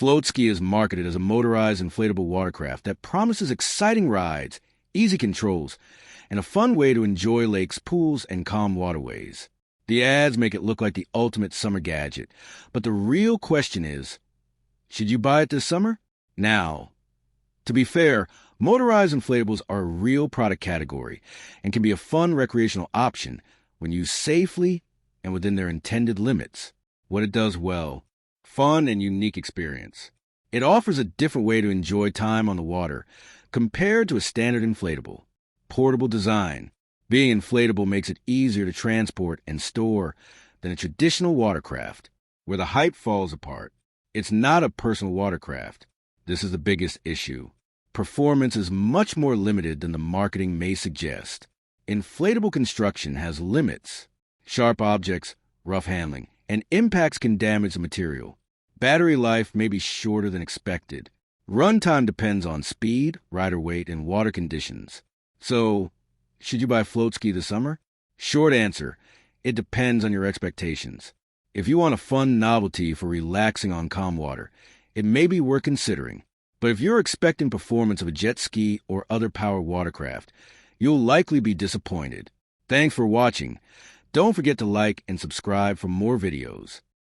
Floatski is marketed as a motorized inflatable watercraft that promises exciting rides, easy controls, and a fun way to enjoy lakes, pools, and calm waterways. The ads make it look like the ultimate summer gadget, but the real question is, should you buy it this summer? Now, to be fair, motorized inflatables are a real product category and can be a fun recreational option when used safely and within their intended limits. What it does well: fun and unique experience. It offers a different way to enjoy time on the water compared to a standard inflatable. Portable design. Being inflatable makes it easier to transport and store than a traditional watercraft, where the height falls apart. It's not a personal watercraft. This is the biggest issue. Performance is much more limited than the marketing may suggest. Inflatable construction has limits. Sharp objects, rough handling, and impacts can damage the material. Battery life may be shorter than expected. Runtime depends on speed, rider weight, and water conditions. So, should you buy Floatski this summer? Short answer: it depends on your expectations. If you want a fun novelty for relaxing on calm water, it may be worth considering. But if you're expecting performance of a jet ski or other powered watercraft, you'll likely be disappointed. Thanks for watching. Don't forget to like and subscribe for more videos.